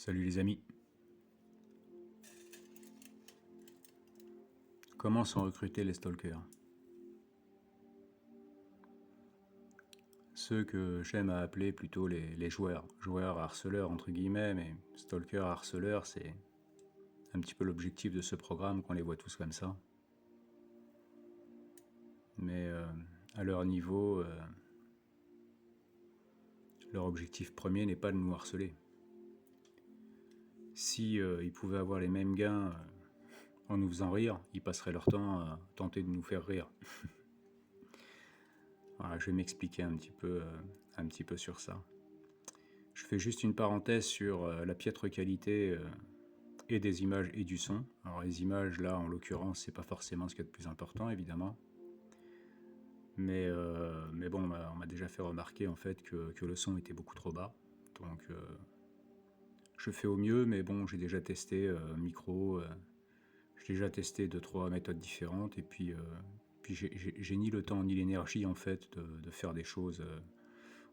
Salut les amis. Comment sont recrutés les stalkers? Ceux que j'aime à appeler plutôt les joueurs. Joueurs harceleurs entre guillemets, mais stalkers harceleurs, c'est un petit peu l'objectif de ce programme, qu'on les voit tous comme ça. Mais à leur niveau, leur objectif premier n'est pas de nous harceler. Si ils pouvaient avoir les mêmes gains en nous faisant rire, ils passeraient leur temps à tenter de nous faire rire. Voilà, je vais m'expliquer un petit peu sur ça. Je fais juste une parenthèse sur la piètre qualité et des images et du son. Alors les images, là, en l'occurrence, c'est pas forcément ce qu'il y a de plus important, évidemment. Mais bon, on m'a déjà fait remarquer en fait que le son était beaucoup trop bas. Donc je fais au mieux, mais bon, j'ai déjà testé micro, j'ai déjà testé 2-3 méthodes différentes, et puis j'ai ni le temps ni l'énergie en fait de faire des choses,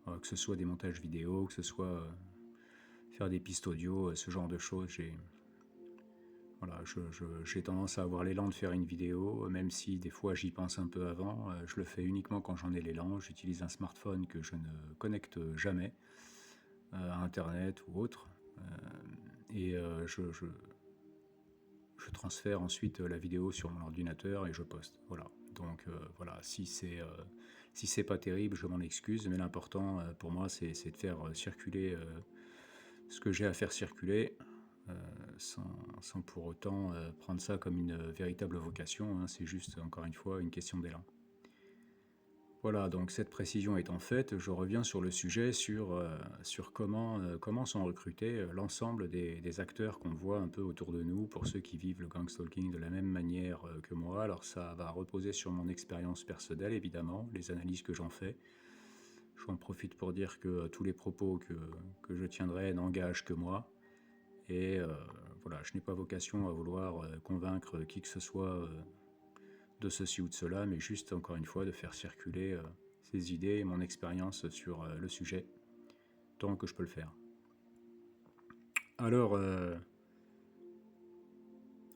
que ce soit des montages vidéo, que ce soit faire des pistes audio, ce genre de choses. Voilà, j'ai tendance à avoir l'élan de faire une vidéo, même si des fois j'y pense un peu avant. Je le fais uniquement quand j'en ai l'élan. J'utilise un smartphone que je ne connecte jamais à Internet ou autre. Et je transfère ensuite la vidéo sur mon ordinateur et je poste. Voilà. Donc voilà, si c'est pas terrible, je m'en excuse, mais l'important pour moi, c'est de faire circuler ce que j'ai à faire circuler, sans pour autant prendre ça comme une véritable vocation, hein. C'est juste, encore une fois, une question d'élan. Voilà, donc cette précision étant faite, je reviens sur le sujet, sur comment sont recrutés l'ensemble des acteurs qu'on voit un peu autour de nous, pour ceux qui vivent le gangstalking de la même manière que moi. Alors ça va reposer sur mon expérience personnelle, évidemment, les analyses que j'en fais. J'en profite pour dire que tous les propos que je tiendrai n'engagent que moi. Et voilà, je n'ai pas vocation à vouloir convaincre qui que ce soit de ceci ou de cela, mais juste, encore une fois, de faire circuler ces idées et mon expérience sur le sujet, tant que je peux le faire. Alors,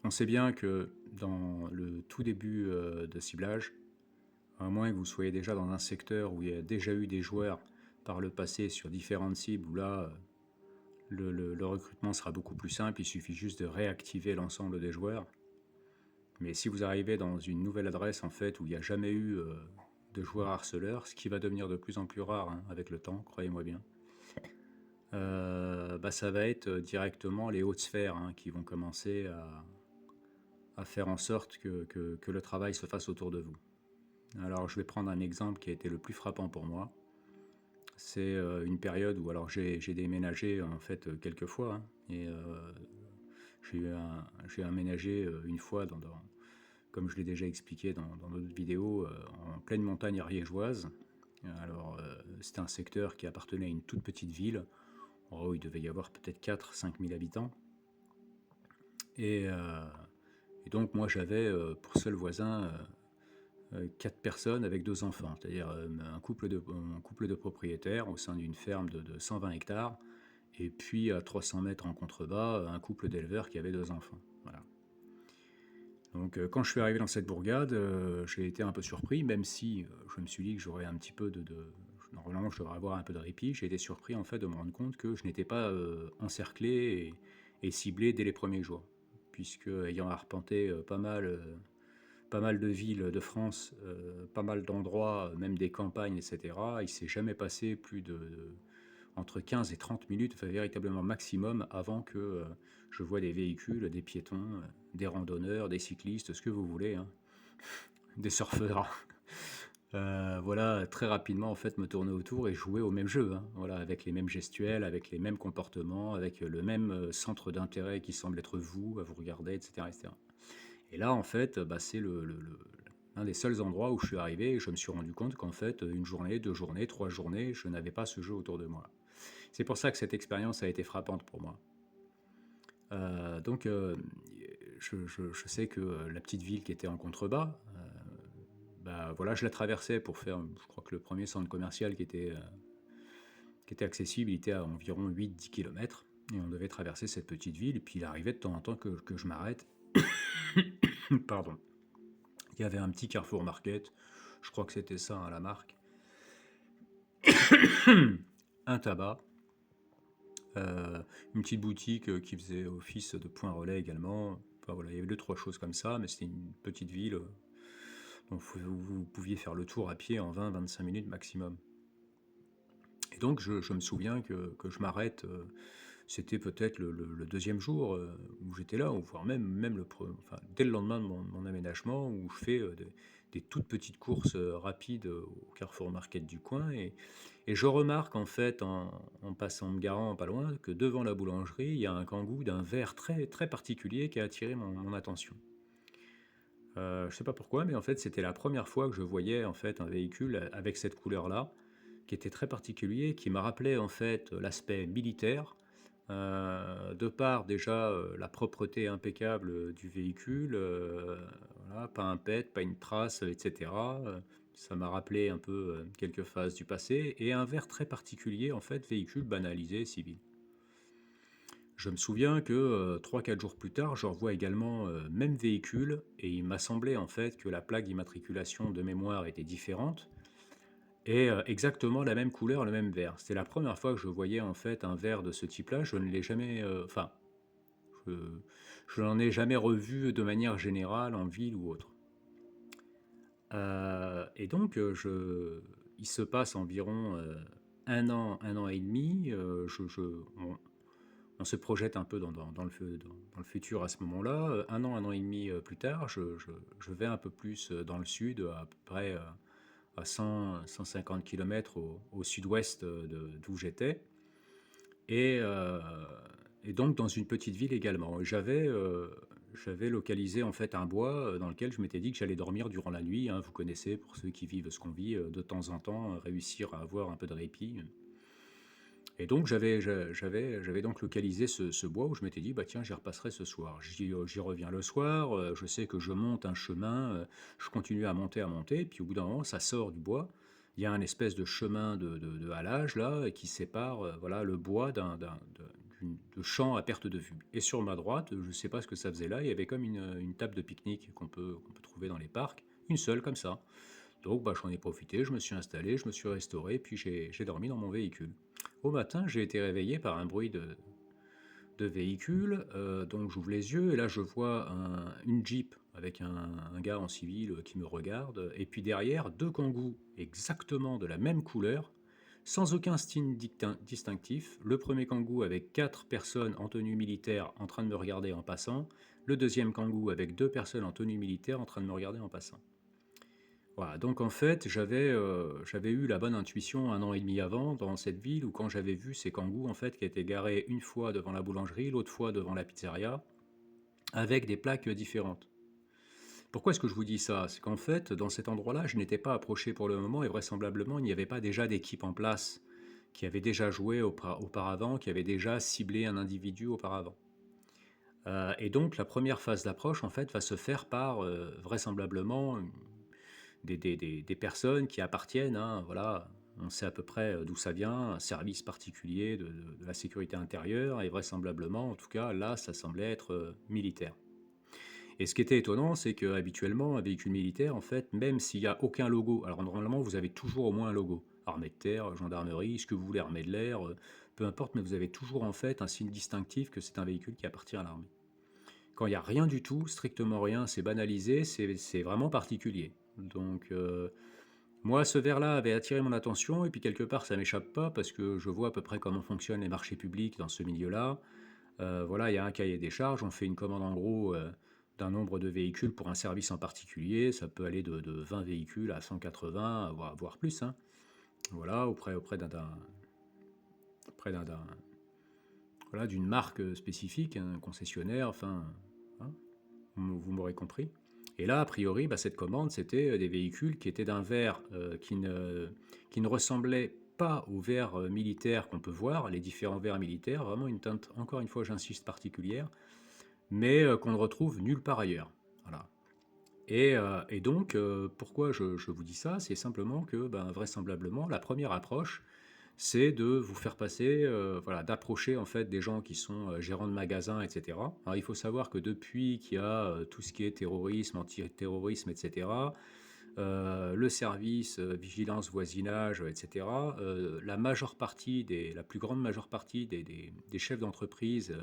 on sait bien que dans le tout début de ciblage, à moins que vous soyez déjà dans un secteur où il y a déjà eu des joueurs par le passé sur différentes cibles, où là, le recrutement sera beaucoup plus simple, il suffit juste de réactiver l'ensemble des joueurs. Mais si vous arrivez dans une nouvelle adresse en fait où il n'y a jamais eu de joueurs harceleurs, ce qui va devenir de plus en plus rare, hein, avec le temps, croyez-moi bien, ça va être directement les hautes sphères, hein, qui vont commencer à faire en sorte que le travail se fasse autour de vous. Alors je vais prendre un exemple qui a été le plus frappant pour moi. C'est une période où alors j'ai déménagé en fait quelques fois, hein, et j'ai aménagé une fois comme je l'ai déjà expliqué dans d'autres vidéos, en pleine montagne ariégeoise. Alors c'était un secteur qui appartenait à une toute petite ville. Oh, il devait y avoir peut-être 4-5 000 habitants. Et donc moi j'avais pour seul voisin 4 personnes avec 2 enfants, c'est-à-dire un couple de propriétaires au sein d'une ferme de 120 hectares, et puis à 300 mètres en contrebas, un couple d'éleveurs qui avait 2 enfants. Voilà. Donc quand je suis arrivé dans cette bourgade, j'ai été un peu surpris, même si je me suis dit que j'aurais un petit peu normalement je devrais avoir un peu de répit. J'ai été surpris en fait de me rendre compte que je n'étais pas encerclé et ciblé dès les premiers jours, puisque ayant arpenté pas mal de villes de France, pas mal d'endroits, même des campagnes, etc., il s'est jamais passé plus entre 15 et 30 minutes, enfin, véritablement maximum, avant que je vois des véhicules, des piétons, des randonneurs, des cyclistes, ce que vous voulez, hein, des surfeurs. Voilà, très rapidement en fait me tourner autour et jouer au même jeu, hein, voilà, avec les mêmes gestuels, avec les mêmes comportements, avec le même centre d'intérêt qui semble être vous, à vous regarder, etc., etc. Et là en fait, c'est l'un des seuls endroits où je suis arrivé et je me suis rendu compte qu'en fait, une journée, 2 journées, 3 journées, je n'avais pas ce jeu autour de moi. C'est pour ça que cette expérience a été frappante pour moi. Donc, je sais que la petite ville qui était en contrebas, voilà, je la traversais pour faire, je crois que le premier centre commercial qui était accessible, il était à environ 8-10 km. Et on devait traverser cette petite ville, et puis il arrivait de temps en temps que je m'arrête. Pardon. Il y avait un petit Carrefour Market, je crois que c'était ça, hein, la marque. Un tabac, une petite boutique qui faisait office de point relais également. Enfin voilà, il y avait 2-3 choses comme ça, mais c'était une petite ville donc vous pouviez faire le tour à pied en 20-25 minutes maximum. Et donc je me souviens que je m'arrête, c'était peut-être le deuxième jour où j'étais là, ou voire même enfin, dès le lendemain de mon aménagement, où je fais des toutes petites courses rapides au Carrefour Market du coin, et je remarque en fait, en passant, en me garant pas loin, que devant la boulangerie, il y a un kangou d'un vert très, très particulier qui a attiré mon attention. Je sais pas pourquoi, mais en fait, c'était la première fois que je voyais en fait un véhicule avec cette couleur-là, qui était très particulier, qui me rappelait en fait l'aspect militaire, de par déjà la propreté impeccable du véhicule, voilà, pas un pet, pas une trace, etc. Ça m'a rappelé un peu quelques phases du passé, et un verre très particulier, en fait, véhicule banalisé, civil. Je me souviens que 3-4 jours plus tard, je revois également même véhicule, et il m'a semblé en fait que la plaque d'immatriculation de mémoire était différente, et exactement la même couleur, le même verre. C'était la première fois que je voyais en fait un verre de ce type-là. Je ne l'ai jamais, enfin, je, je n'en ai jamais revu de manière générale en ville ou autre. Et donc, il se passe environ 1 an et demi. On se projette un peu dans le futur à ce moment-là. 1 an et demi plus tard, je vais un peu plus dans le sud, à peu près à 150 km au sud-ouest d'où j'étais. Et, euh, et donc dans une petite ville également. J'avais localisé en fait un bois dans lequel je m'étais dit que j'allais dormir durant la nuit, hein. Vous connaissez, pour ceux qui vivent ce qu'on vit, de temps en temps, réussir à avoir un peu de répit. Et donc j'avais donc localisé ce bois où je m'étais dit, bah tiens, j'y repasserai ce soir. J'y reviens le soir, je sais que je monte un chemin, je continue à monter, puis au bout d'un moment, ça sort du bois. Il y a un espèce de chemin de halage là qui sépare voilà, le bois de champ à perte de vue. Et sur ma droite, je ne sais pas ce que ça faisait là, il y avait comme une table de pique-nique qu'on peut trouver dans les parcs, une seule comme ça. Donc bah, j'en ai profité, je me suis installé, je me suis restauré, puis j'ai dormi dans mon véhicule. Au matin, j'ai été réveillé par un bruit de véhicule, donc j'ouvre les yeux, et là je vois une Jeep avec un gars en civil qui me regarde, et puis derrière, 2 kangous exactement de la même couleur, sans aucun signe distinctif. Le premier kangou avec 4 personnes en tenue militaire en train de me regarder en passant, le deuxième kangou avec 2 personnes en tenue militaire en train de me regarder en passant. Voilà, donc en fait, j'avais eu la bonne intuition 1 an et demi avant dans cette ville, où quand j'avais vu ces kangous en fait qui étaient garés une fois devant la boulangerie, l'autre fois devant la pizzeria, avec des plaques différentes. Pourquoi est-ce que je vous dis ça? C'est qu'en fait, dans cet endroit-là, je n'étais pas approché pour le moment, et vraisemblablement, il n'y avait pas déjà d'équipe en place qui avait déjà joué auparavant, qui avait déjà ciblé un individu auparavant. Et donc la première phase d'approche en fait va se faire par vraisemblablement des personnes qui appartiennent, hein, voilà, on sait à peu près d'où ça vient, un service particulier de la sécurité intérieure, et vraisemblablement, en tout cas, là, ça semblait être militaire. Et ce qui était étonnant, c'est qu'habituellement, un véhicule militaire, en fait, même s'il n'y a aucun logo, alors normalement, vous avez toujours au moins un logo, armée de terre, gendarmerie, ce que vous voulez, armée de l'air, peu importe, mais vous avez toujours en fait un signe distinctif que c'est un véhicule qui appartient à l'armée. Quand il n'y a rien du tout, strictement rien, c'est banalisé, c'est vraiment particulier. Donc, moi, ce verre-là avait attiré mon attention, et puis quelque part, ça m'échappe pas, parce que je vois à peu près comment fonctionnent les marchés publics dans ce milieu-là. Voilà, il y a un cahier des charges, on fait une commande en gros d'un nombre de véhicules pour un service en particulier. Ça peut aller de 20 véhicules à 180, voire plus, hein. Voilà, voilà, d'une marque spécifique, un concessionnaire, enfin, hein, vous m'aurez compris. Et là, a priori, bah, cette commande, c'était des véhicules qui étaient d'un vert qui ne ressemblait pas au vert militaire qu'on peut voir, les différents verts militaires, vraiment une teinte, encore une fois, j'insiste, particulière, mais qu'on ne retrouve nulle part ailleurs. Voilà. Et donc, pourquoi je vous dis ça? C'est simplement que, ben, vraisemblablement, la première approche, c'est de vous faire passer, voilà, d'approcher en fait des gens qui sont gérants de magasins, etc. Alors il faut savoir que depuis qu'il y a tout ce qui est terrorisme, antiterrorisme, etc., le service vigilance voisinage, etc., la plus grande majeure partie des chefs d'entreprise,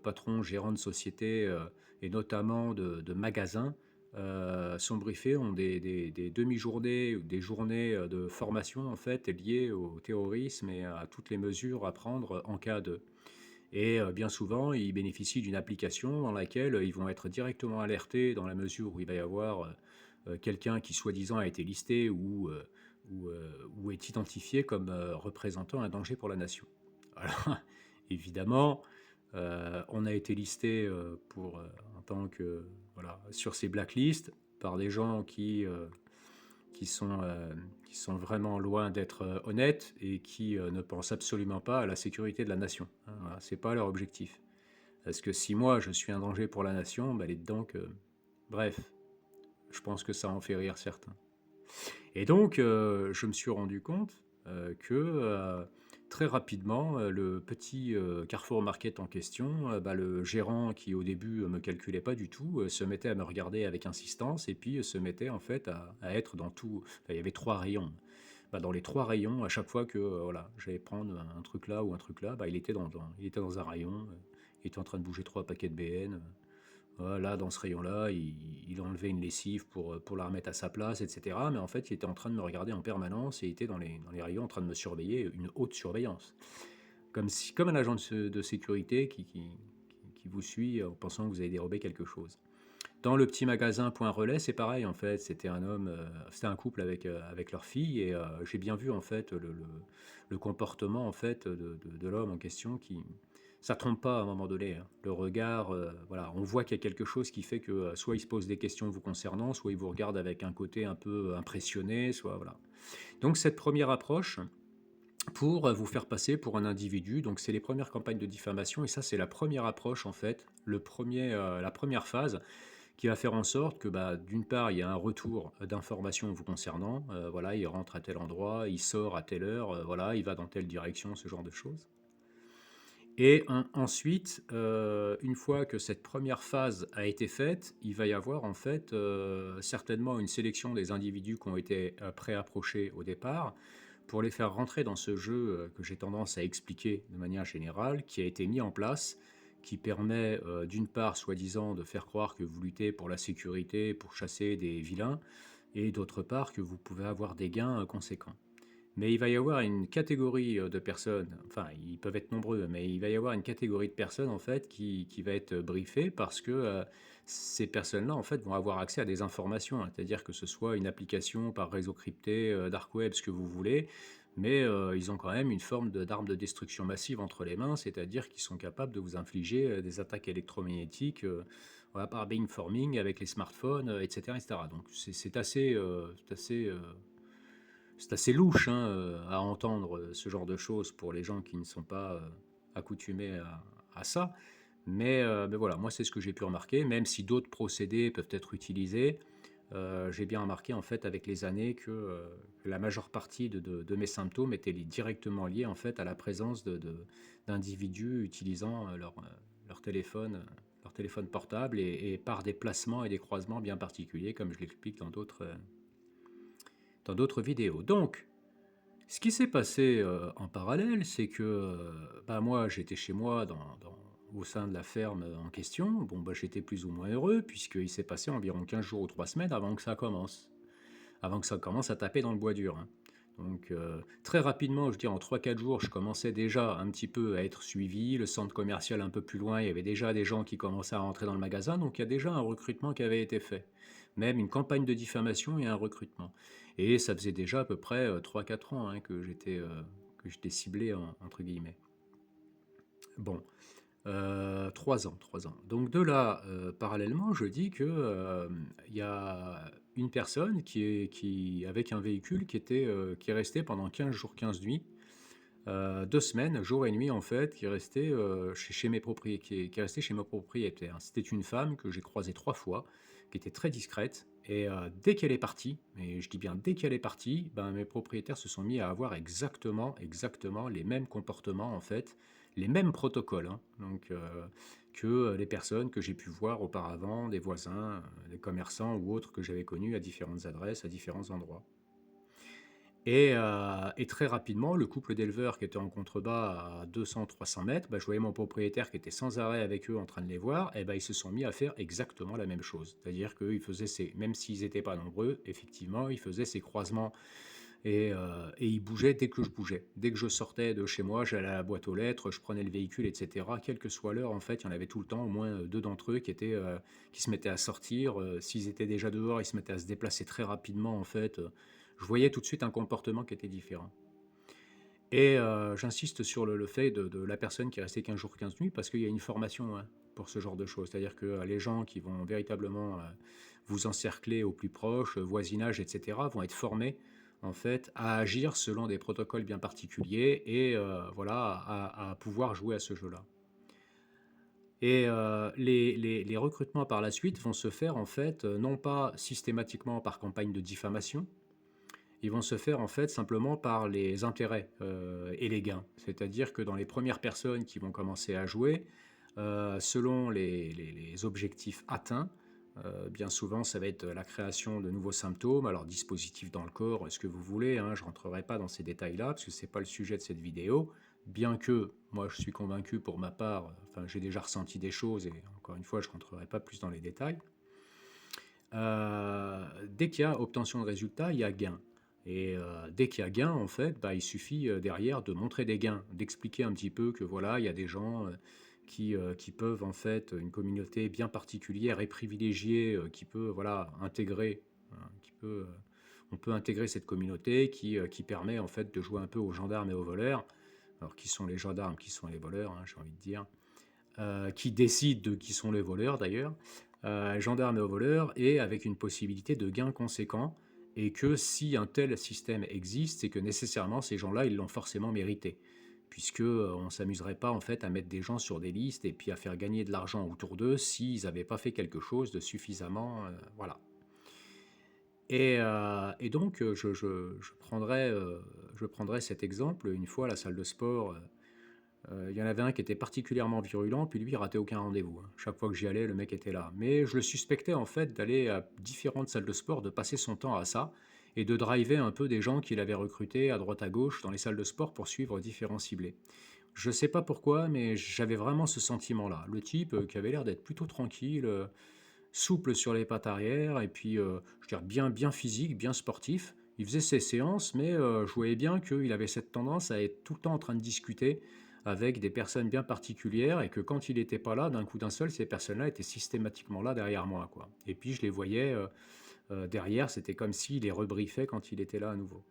patrons, gérants de sociétés et notamment de magasins, sont briefés, ont des demi-journées ou des journées de formation en fait liées au terrorisme et à toutes les mesures à prendre en cas de. Et bien souvent, ils bénéficient d'une application dans laquelle ils vont être directement alertés dans la mesure où il va y avoir quelqu'un qui soi-disant a été listé ou est identifié comme représentant un danger pour la nation. Alors, évidemment, on a été listé en tant que voilà sur ces blacklists par des gens qui sont, euh, qui sont vraiment loin d'être honnêtes et qui ne pensent absolument pas à la sécurité de la nation. Hein, voilà, c'est pas leur objectif. Parce que si moi je suis un danger pour la nation, bah, les dedans que. Bref, je pense que ça en fait rire certains. Et donc, je me suis rendu compte que très rapidement, le petit Carrefour Market en question, bah, le gérant qui au début me calculait pas du tout, se mettait à me regarder avec insistance et puis se mettait en fait à être dans tout. Enfin, il y avait trois rayons. Bah, dans les trois rayons, à chaque fois que voilà, j'allais prendre un truc là ou un truc là, bah, il était dans un rayon, il était en train de bouger trois paquets de BN. Là, dans ce rayon-là, il enlevait une lessive pour la remettre à sa place, etc. Mais en fait, il était en train de me regarder en permanence et il était dans les rayons en train de me surveiller, une haute surveillance. Comme un agent de sécurité qui vous suit en pensant que vous avez dérobé quelque chose. Dans le petit magasin Point Relais, c'est pareil en fait. C'était un couple avec leur fille et j'ai bien vu en fait le comportement en fait de l'homme en question qui, ça trompe pas à un moment donné, hein. Le regard, voilà, on voit qu'il y a quelque chose qui fait que soit il se pose des questions vous concernant, soit il vous regarde avec un côté un peu impressionné, soit voilà. Donc cette première approche pour vous faire passer pour un individu, donc c'est les premières campagnes de diffamation et ça c'est la première approche en fait, la première phase qui va faire en sorte que bah, d'une part il y a un retour d'informations vous concernant, voilà, il rentre à tel endroit, il sort à telle heure, voilà, il va dans telle direction, ce genre de choses. Et ensuite, une fois que cette première phase a été faite, il va y avoir en fait certainement une sélection des individus qui ont été préapprochés au départ pour les faire rentrer dans ce jeu que j'ai tendance à expliquer de manière générale, qui a été mis en place, qui permet d'une part, soi-disant, de faire croire que vous luttez pour la sécurité, pour chasser des vilains, et d'autre part que vous pouvez avoir des gains conséquents. Mais il va y avoir une catégorie de personnes, enfin ils peuvent être nombreux, mais il va y avoir une catégorie de personnes en fait qui va être briefée parce que ces personnes-là en fait vont avoir accès à des informations, hein. C'est-à-dire que ce soit une application par réseau crypté, dark web, ce que vous voulez, mais ils ont quand même une forme d'arme de destruction massive entre les mains, c'est-à-dire qu'ils sont capables de vous infliger des attaques électromagnétiques voilà, par beamforming avec les smartphones, etc., etc. Donc c'est assez louche hein, à entendre ce genre de choses pour les gens qui ne sont pas accoutumés à ça. Mais voilà, moi c'est ce que j'ai pu remarquer, même si d'autres procédés peuvent être utilisés. J'ai bien remarqué en fait avec les années que la majeure partie de mes symptômes étaient directement liés en fait à la présence d'individus utilisant leur téléphone portable et par des placements et des croisements bien particuliers, comme je l'explique dans d'autres vidéos. Donc, ce qui s'est passé en parallèle, c'est que bah, moi, j'étais chez moi au sein de la ferme en question. Bon, bah, j'étais plus ou moins heureux, puisqu'il s'est passé environ 15 jours ou 3 semaines avant que ça commence. Avant que ça commence à taper dans le bois dur, hein. Donc, très rapidement, je veux dire, en 3 4 jours, je commençais déjà un petit peu à être suivi. Le centre commercial un peu plus loin, il y avait déjà des gens qui commençaient à rentrer dans le magasin. Donc, il y a déjà un recrutement qui avait été fait. Même une campagne de diffamation et un recrutement. Et ça faisait déjà à peu près 3 4 ans hein, que j'étais ciblé, entre guillemets. Bon, 3 ans, 3 ans. Donc de là, parallèlement, je dis que il y a une personne avec un véhicule qui est resté pendant 15 jours, 15 nuits, 2 semaines, jour et nuit en fait, qui est resté chez mes propriétaires, qui est resté chez mes propriétaires. C'était une femme que j'ai croisée 3 fois, qui était très discrète. Et dès qu'elle est partie, et je dis bien dès qu'elle est partie, ben, mes propriétaires se sont mis à avoir exactement les mêmes comportements en fait, les mêmes protocoles, hein, donc, que les personnes que j'ai pu voir auparavant, des voisins, des commerçants ou autres que j'avais connus à différentes adresses, à différents endroits. Et très rapidement, le couple d'éleveurs qui était en contrebas à 200-300 mètres, bah, je voyais mon propriétaire qui était sans arrêt avec eux en train de les voir, et bah, ils se sont mis à faire exactement la même chose. C'est-à-dire qu'ils faisaient même s'ils n'étaient pas nombreux, effectivement, ils faisaient ces croisements et ils bougeaient dès que je bougeais. Dès que je sortais de chez moi, j'allais à la boîte aux lettres, je prenais le véhicule, etc. Quelle que soit l'heure, en fait, il y en avait tout le temps, au moins deux d'entre eux qui se mettaient à sortir. S'ils étaient déjà dehors, ils se mettaient à se déplacer très rapidement, en fait. Je voyais tout de suite un comportement qui était différent. Et j'insiste sur le fait de la personne qui est restée 15 jours, 15 nuits, parce qu'il y a une formation, hein, pour ce genre de choses. C'est-à-dire que les gens qui vont véritablement vous encercler au plus proche, voisinage, etc., vont être formés en fait à agir selon des protocoles bien particuliers et voilà, à pouvoir jouer à ce jeu-là. Et les recrutements par la suite vont se faire en fait non pas systématiquement par campagne de diffamation, ils vont se faire en fait simplement par les intérêts et les gains. C'est-à-dire que dans les premières personnes qui vont commencer à jouer, selon les objectifs atteints, bien souvent ça va être la création de nouveaux symptômes, alors dispositifs dans le corps, ce que vous voulez, hein, je ne rentrerai pas dans ces détails-là parce que ce n'est pas le sujet de cette vidéo, bien que moi je suis convaincu pour ma part, enfin j'ai déjà ressenti des choses et encore une fois je ne rentrerai pas plus dans les détails. Dès qu'il y a obtention de résultats, il y a gain. Et dès qu'il y a gain, en fait, bah, il suffit derrière de montrer des gains, d'expliquer un petit peu que voilà, il y a des gens qui peuvent en fait une communauté bien particulière et privilégiée qui peut voilà intégrer, hein, on peut intégrer cette communauté qui permet en fait de jouer un peu aux gendarmes et aux voleurs. Alors qui sont les gendarmes, qui sont les voleurs, hein, j'ai envie de dire, qui décident de qui sont les voleurs d'ailleurs, gendarmes et aux voleurs, et avec une possibilité de gain conséquent, et que si un tel système existe, c'est que nécessairement ces gens-là, ils l'ont forcément mérité, puisque on ne s'amuserait pas en fait à mettre des gens sur des listes et puis à faire gagner de l'argent autour d'eux s'ils n'avaient pas fait quelque chose de suffisamment, voilà. Et donc je prendrai cet exemple une fois à la salle de sport. Il y en avait un qui était particulièrement virulent, puis lui, il ratait aucun rendez-vous, hein. Chaque fois que j'y allais, le mec était là. Mais je le suspectais en fait d'aller à différentes salles de sport, de passer son temps à ça, et de driver un peu des gens qu'il avait recrutés à droite à gauche dans les salles de sport pour suivre différents ciblés. Je sais pas pourquoi, mais j'avais vraiment ce sentiment-là. Le type qui avait l'air d'être plutôt tranquille, souple sur les pattes arrière, et puis je veux dire bien physique, bien sportif. Il faisait ses séances, mais je voyais bien qu'il avait cette tendance à être tout le temps en train de discuter avec des personnes bien particulières, et que quand il n'était pas là, d'un coup d'un seul, ces personnes-là étaient systématiquement là derrière moi, quoi. Et puis je les voyais derrière, c'était comme s'il les rebriefait quand il était là à nouveau.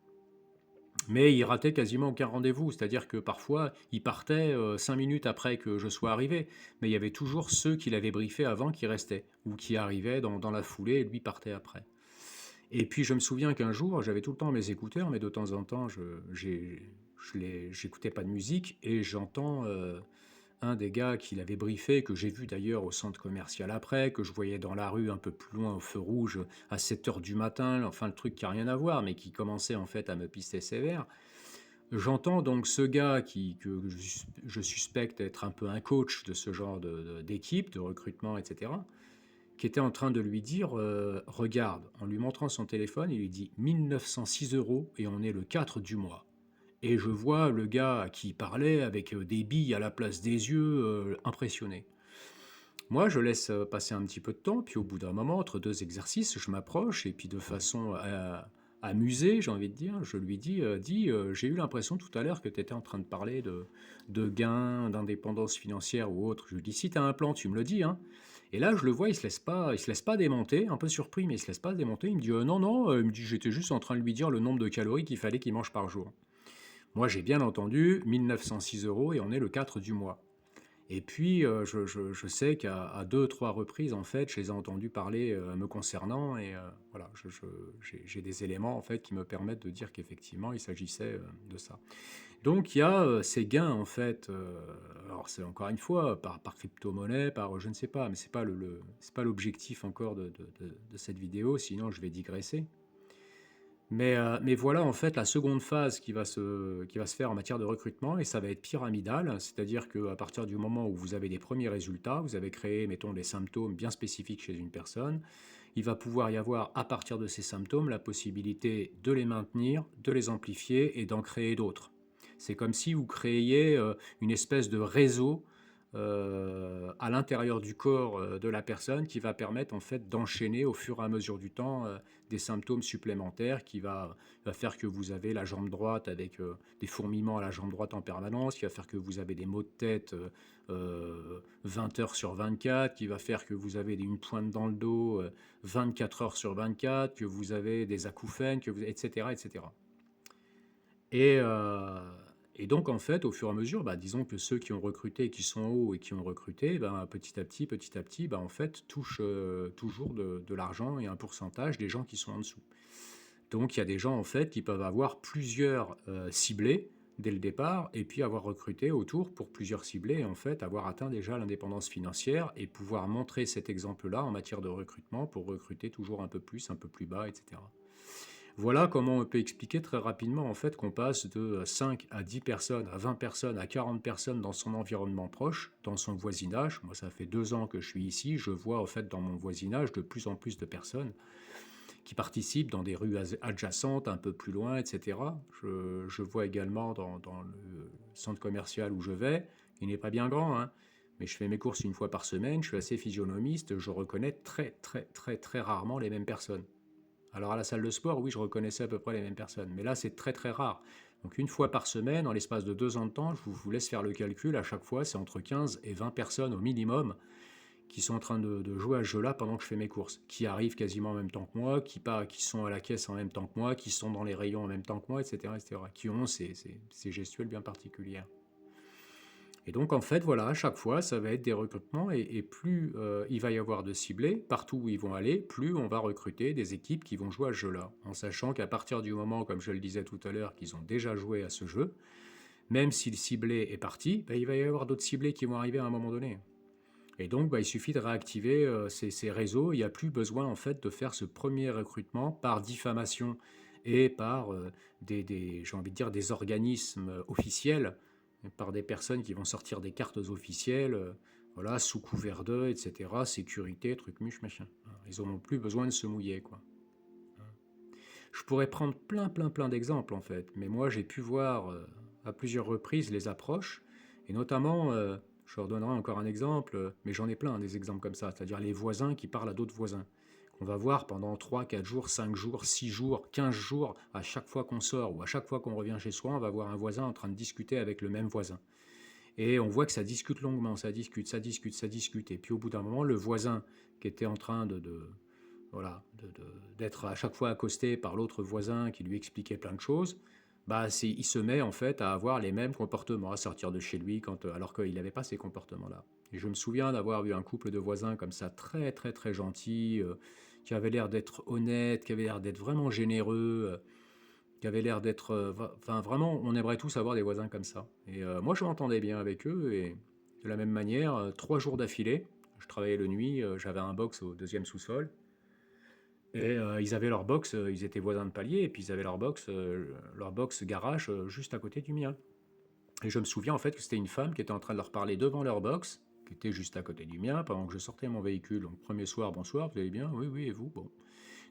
Mais il ratait quasiment aucun rendez-vous, c'est-à-dire que parfois, il partait 5 minutes après que je sois arrivé, mais il y avait toujours ceux qui l'avaient briefé avant qui restaient, ou qui arrivaient dans la foulée et lui partait après. Et puis je me souviens qu'un jour, j'avais tout le temps mes écouteurs, mais de temps en temps, j'écoutais pas de musique, et j'entends un des gars qui l'avait briefé, que j'ai vu d'ailleurs au centre commercial après, que je voyais dans la rue un peu plus loin au feu rouge à 7 heures du matin, enfin le truc qui a rien à voir, mais qui commençait en fait à me pister sévère. J'entends donc ce gars que je suspecte être un peu un coach de ce genre d'équipe, de recrutement, etc., qui était en train de lui dire regarde, en lui montrant son téléphone, il lui dit 1906 euros et on est le 4 du mois. Et je vois le gars à qui il parlait avec des billes à la place des yeux, impressionné. Moi, je laisse passer un petit peu de temps, puis au bout d'un moment, entre deux exercices, je m'approche, et puis de façon amusée, j'ai envie de dire, je lui dis, dis, j'ai eu l'impression tout à l'heure que tu étais en train de parler de gains, d'indépendance financière ou autre. Je lui dis, si tu as un plan, tu me le dis, hein. Et là, je le vois, il se laisse pas démonter, un peu surpris, mais il se laisse pas démonter. Il me dit, non, non, il me dit, j'étais juste en train de lui dire le nombre de calories qu'il fallait qu'il mange par jour. Moi, j'ai bien entendu 1906 euros et on est le 4 du mois. Et puis, je sais qu'à 2-3 reprises, en fait, je les ai entendus parler, me concernant et voilà, j'ai des éléments, en fait, qui me permettent de dire qu'effectivement, il s'agissait, de ça. Donc il y a, ces gains, en fait, alors c'est encore une fois, par crypto-monnaie, par, je ne sais pas, mais c'est pas l'objectif encore de cette vidéo, sinon je vais digresser. Mais voilà, en fait, la seconde phase qui va se faire en matière de recrutement et ça va être pyramidal. C'est-à-dire qu'à partir du moment où vous avez des premiers résultats, vous avez créé, mettons, des symptômes bien spécifiques chez une personne, il va pouvoir y avoir, à partir de ces symptômes, la possibilité de les maintenir, de les amplifier et d'en créer d'autres. C'est comme si vous créiez, une espèce de réseau, à l'intérieur du corps, de la personne qui va permettre, en fait, d'enchaîner au fur et à mesure du temps, des symptômes supplémentaires qui va faire que vous avez la jambe droite avec, des fourmillements à la jambe droite en permanence, qui va faire que vous avez des maux de tête, 20 heures sur 24, qui va faire que vous avez une pointe dans le dos, 24 heures sur 24, que vous avez des acouphènes, et cetera, et cetera. Et, et donc, en fait, au fur et à mesure, bah, disons que ceux qui ont recruté, qui sont hauts et qui ont recruté, ben, petit à petit, bah, en fait, touchent toujours de l'argent et un pourcentage des gens qui sont en dessous. Donc, il y a des gens, en fait, qui peuvent avoir plusieurs ciblés dès le départ et puis avoir recruté autour pour plusieurs ciblés et en fait avoir atteint déjà l'indépendance financière et pouvoir montrer cet exemple-là en matière de recrutement pour recruter toujours un peu plus bas, etc. Voilà comment on peut expliquer très rapidement en fait qu'on passe de 5 à 10 personnes, à 20 personnes, à 40 personnes dans son environnement proche, dans son voisinage. Moi, ça fait 2 ans que je suis ici. Je vois en fait dans mon voisinage de plus en plus de personnes qui participent dans des rues adjacentes, un peu plus loin, etc. Je vois également dans le centre commercial où je vais, il n'est pas bien grand, hein, mais je fais mes courses une fois par semaine, je suis assez physionomiste, je reconnais très très très très rarement les mêmes personnes. Alors à la salle de sport, oui, je reconnaissais à peu près les mêmes personnes, mais là c'est très très rare. Donc une fois par semaine, en l'espace de 2 ans de temps, je vous laisse faire le calcul, à chaque fois c'est entre 15 et 20 personnes au minimum qui sont en train de jouer à ce jeu-là pendant que je fais mes courses, qui arrivent quasiment en même temps que moi, qui sont à la caisse en même temps que moi, qui sont dans les rayons en même temps que moi, etc., etc., qui ont ces gestuelles bien particulières. Et donc en fait, voilà, à chaque fois, ça va être des recrutements et plus il va y avoir de ciblés, partout où ils vont aller, plus on va recruter des équipes qui vont jouer à ce jeu-là, en sachant qu'à partir du moment, comme je le disais tout à l'heure, qu'ils ont déjà joué à ce jeu, même si le ciblé est parti, bah, il va y avoir d'autres ciblés qui vont arriver à un moment donné. Et donc, bah, il suffit de réactiver ces réseaux. Il n'y a plus besoin en fait de faire ce premier recrutement par diffamation et par j'ai envie de dire, des organismes officiels, par des personnes qui vont sortir des cartes officielles, voilà, sous couvert d'eux, etc. Sécurité, truc muche, machin. Ils n'auront plus besoin de se mouiller, quoi. Je pourrais prendre plein, plein, plein d'exemples en fait, mais moi j'ai pu voir à plusieurs reprises les approches, et notamment, je leur donnerai encore un exemple, mais j'en ai plein des exemples comme ça, c'est-à-dire les voisins qui parlent à d'autres voisins, qu'on va voir pendant 3, 4 jours, 5 jours, 6 jours, 15 jours, à chaque fois qu'on sort ou à chaque fois qu'on revient chez soi, on va voir un voisin en train de discuter avec le même voisin. Et on voit que ça discute longuement, ça discute, ça discute, ça discute, et puis au bout d'un moment, le voisin qui était en train voilà, d'être à chaque fois accosté par l'autre voisin qui lui expliquait plein de choses, bah, il se met en fait à avoir les mêmes comportements, à sortir de chez lui alors qu'il n'avait pas ces comportements-là. Et je me souviens d'avoir vu un couple de voisins comme ça, très très très gentil, qui avait l'air d'être honnête, qui avait l'air d'être vraiment généreux, qui avait l'air d'être... Enfin vraiment, on aimerait tous avoir des voisins comme ça. Et moi je m'entendais bien avec eux, et de la même manière, 3 jours d'affilée, je travaillais le nuit, j'avais un box au deuxième sous-sol, et ils avaient leur box, ils étaient voisins de palier, et puis ils avaient leur box garage juste à côté du mien. Et je me souviens en fait que c'était une femme qui était en train de leur parler devant leur box, qui était juste à côté du mien, pendant que je sortais mon véhicule. Donc premier soir, bonsoir, vous allez bien? Oui, oui, et vous? Bon.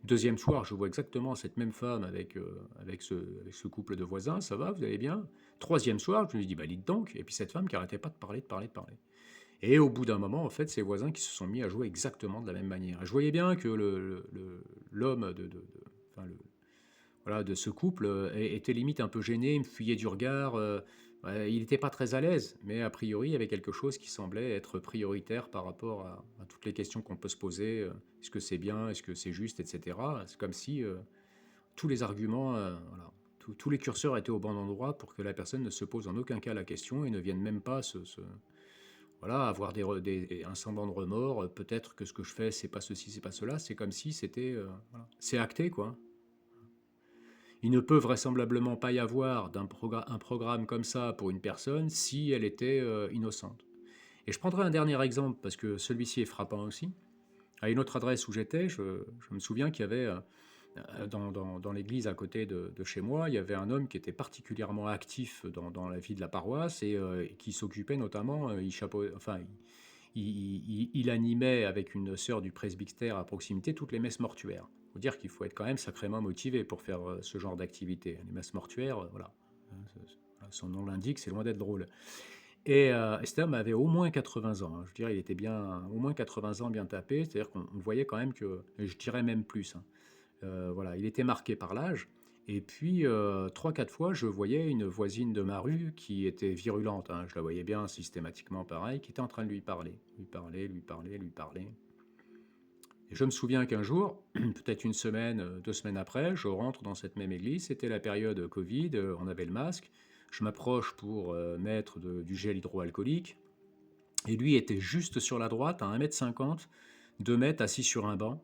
Deuxième soir, je vois exactement cette même femme avec ce couple de voisins, ça va, vous allez bien? Troisième soir, je lui dis, bah dites donc, et puis cette femme qui arrêtait pas de parler, de parler, de parler. Et au bout d'un moment, en fait, ces voisins qui se sont mis à jouer exactement de la même manière. Et je voyais bien que l'homme enfin, voilà, de ce couple était limite un peu gêné, il me fuyait du regard. Ouais, il n'était pas très à l'aise, mais a priori, il y avait quelque chose qui semblait être prioritaire par rapport à toutes les questions qu'on peut se poser. Est-ce que c'est bien? Est-ce que c'est juste? Etc. C'est comme si tous les arguments, voilà, tous les curseurs étaient au bon endroit pour que la personne ne se pose en aucun cas la question et ne vienne même pas voilà, avoir un semblant de remords, peut-être que ce que je fais, c'est pas ceci, c'est pas cela, c'est comme si c'était... voilà. C'est acté, quoi. Il ne peut vraisemblablement pas y avoir un programme comme ça pour une personne si elle était innocente. Et je prendrai un dernier exemple, parce que celui-ci est frappant aussi. À une autre adresse où j'étais, je me souviens qu'il y avait, dans l'église à côté de chez moi, il y avait un homme qui était particulièrement actif dans la vie de la paroisse et qui s'occupait notamment, enfin, il animait avec une sœur du presbytère à proximité toutes les messes mortuaires. Il faut dire qu'il faut être quand même sacrément motivé pour faire ce genre d'activité. Les messes mortuaires, voilà. Son nom l'indique, c'est loin d'être drôle. Et cet homme avait au moins 80 ans, hein. Je dirais, il était bien, au moins 80 ans bien tapé, c'est-à-dire qu'on voyait quand même que, et je dirais même plus, hein. Voilà, il était marqué par l'âge. Et puis, 3-4 fois, je voyais une voisine de ma rue qui était virulente, hein. Je la voyais bien systématiquement pareil, qui était en train de lui parler. Lui parler, lui parler, lui parler. Et je me souviens qu'un jour, peut-être une semaine, 2 semaines après, je rentre dans cette même église. C'était la période Covid, on avait le masque. Je m'approche pour mettre du gel hydroalcoolique. Et lui était juste sur la droite, à 1,50 m, 2 mètres, assis sur un banc.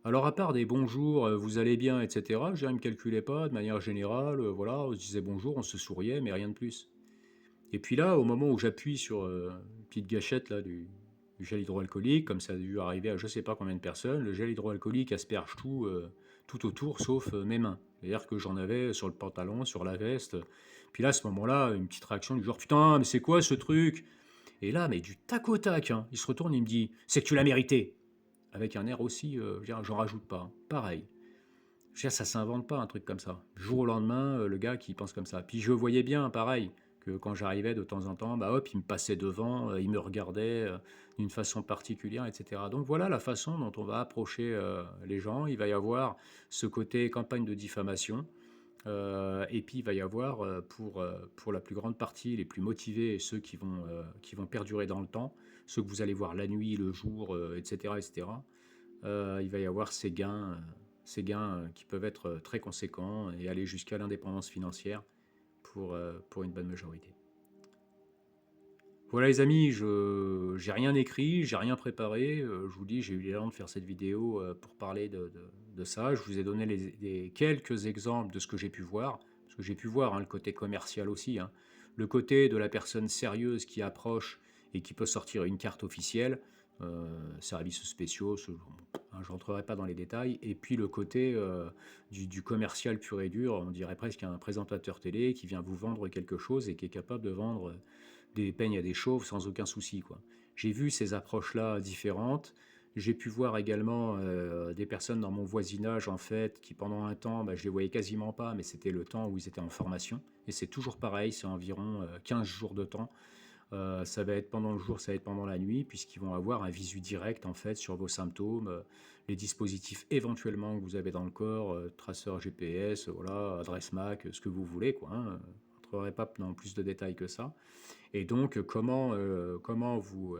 Alors, à part des bonjours, vous allez bien, etc., je ne me calculais pas de manière générale. Voilà, on se disait bonjour, on se souriait, mais rien de plus. Et puis là, au moment où j'appuie sur une petite gâchette là, du gel hydroalcoolique, comme ça a dû arriver à je ne sais pas combien de personnes, le gel hydroalcoolique asperge tout autour, sauf mes mains. C'est-à-dire que j'en avais sur le pantalon, sur la veste. Puis là, à ce moment-là, une petite réaction du genre putain, mais c'est quoi ce truc? Et là, mais du tac au tac, hein, il se retourne, il me dit c'est que tu l'as mérité. Avec un air aussi, j'en rajoute pas, hein. Pareil. Je veux dire, ça s'invente pas un truc comme ça. Du jour au lendemain, le gars qui pense comme ça. Puis je voyais bien, pareil, que quand j'arrivais de temps en temps, bah hop, il me passait devant, il me regardait d'une façon particulière, etc. Donc voilà la façon dont on va approcher les gens. Il va y avoir ce côté campagne de diffamation. Et puis il va y avoir, pour la plus grande partie, les plus motivés et ceux qui vont perdurer dans le temps, ceux que vous allez voir la nuit, le jour, etc., etc., il va y avoir ces gains qui peuvent être très conséquents et aller jusqu'à l'indépendance financière pour une bonne majorité. Voilà les amis, je j'ai rien écrit, j'ai rien préparé. Je vous dis, j'ai eu l'élan de faire cette vidéo pour parler de ça. Je vous ai donné quelques exemples de ce que j'ai pu voir. Parce que j'ai pu voir, hein, le côté commercial aussi, hein. Le côté de la personne sérieuse qui approche et qui peut sortir une carte officielle, services spéciaux, hein, je rentrerai pas dans les détails. Et puis le côté du commercial pur et dur, on dirait presque un présentateur télé qui vient vous vendre quelque chose et qui est capable de vendre des peignes à des chauves sans aucun souci, quoi. J'ai vu ces approches-là différentes. J'ai pu voir également des personnes dans mon voisinage, en fait, qui pendant un temps, bah, je les voyais quasiment pas, mais c'était le temps où ils étaient en formation. Et c'est toujours pareil, c'est environ 15 jours de temps. Ça va être pendant le jour, ça va être pendant la nuit, puisqu'ils vont avoir un visu direct, en fait, sur vos symptômes, les dispositifs éventuellement que vous avez dans le corps, traceur GPS, voilà, adresse MAC, ce que vous voulez, quoi, hein. Je ne rentrerai pas dans plus de détails que ça. Et donc, comment vous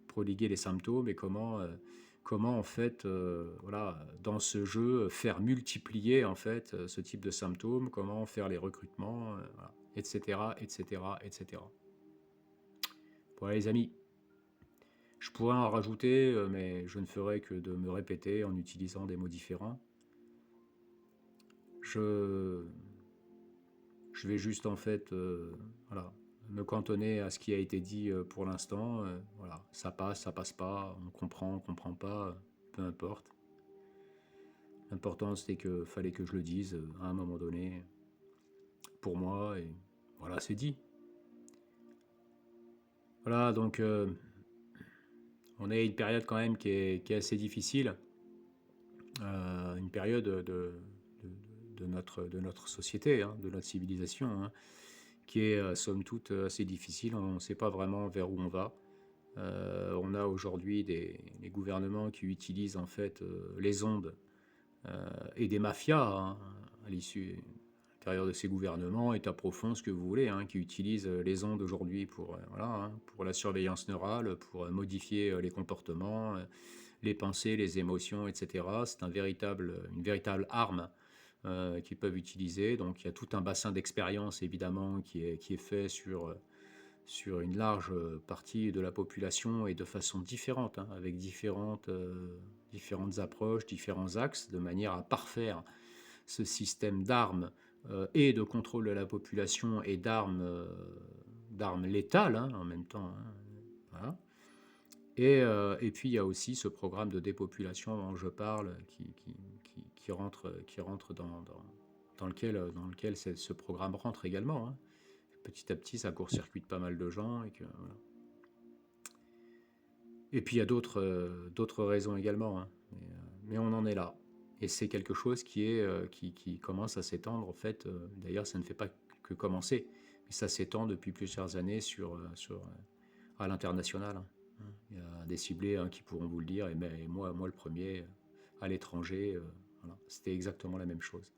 prodiguer les symptômes et comment en fait, voilà, dans ce jeu, faire multiplier en fait ce type de symptômes, comment faire les recrutements, voilà, etc., etc., etc. Voilà les amis, je pourrais en rajouter, mais je ne ferai que de me répéter en utilisant des mots différents. Je, je vais juste en fait, voilà, me cantonner à ce qui a été dit pour l'instant. Voilà, ça passe pas, on comprend pas, peu importe. L'important c'est que fallait que je le dise à un moment donné pour moi et voilà, c'est dit. Voilà, donc on est à une période quand même qui est assez difficile, une période de notre société, hein, de notre civilisation, hein, qui est somme toute assez difficile. On ne sait pas vraiment vers où on va. On a aujourd'hui des gouvernements qui utilisent en fait les ondes et des mafias, hein, à l'intérieur de ces gouvernements, État profond, ce que vous voulez, hein, qui utilisent les ondes aujourd'hui pour, voilà, hein, pour la surveillance neurale, pour modifier les comportements, les pensées, les émotions, etc. C'est une véritable arme qu'ils peuvent utiliser. Donc il y a tout un bassin d'expérience évidemment qui est fait sur une large partie de la population et de façon différente, hein, avec différentes approches, différents axes, de manière à parfaire ce système d'armes et de contrôle de la population et d'armes létales, hein, en même temps. Hein, voilà. Et puis il y a aussi ce programme de dépopulation dont je parle qui rentre dans lequel ce programme rentre également. Hein. Petit à petit, ça court-circuite pas mal de gens. Voilà. Et puis il y a d'autres raisons également. Hein. Mais on en est là. Et c'est quelque chose qui commence à s'étendre. En fait, d'ailleurs, ça ne fait pas que commencer. Mais ça s'étend depuis plusieurs années à l'international. Hein. Il y a des ciblés qui pourront vous le dire, et moi le premier, à l'étranger. Voilà. C'était exactement la même chose.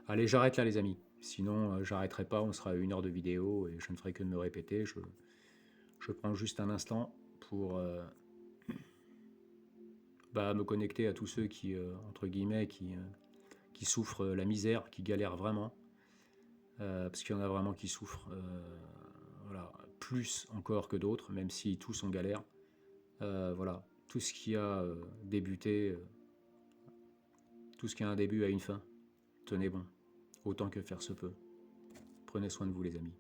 Allez, j'arrête là les amis. Sinon, j'arrêterai pas, on sera à 1 heure de vidéo et je ne ferai que de me répéter. Je prends juste un instant pour me connecter à tous ceux qui, entre guillemets, qui souffrent la misère, qui galèrent vraiment. Parce qu'il y en a vraiment qui souffrent voilà, plus encore que d'autres, même si tous en galère. Voilà, tout ce qui a débuté, tout ce qui a un début a une fin. Tenez bon, autant que faire se peut. Prenez soin de vous les amis.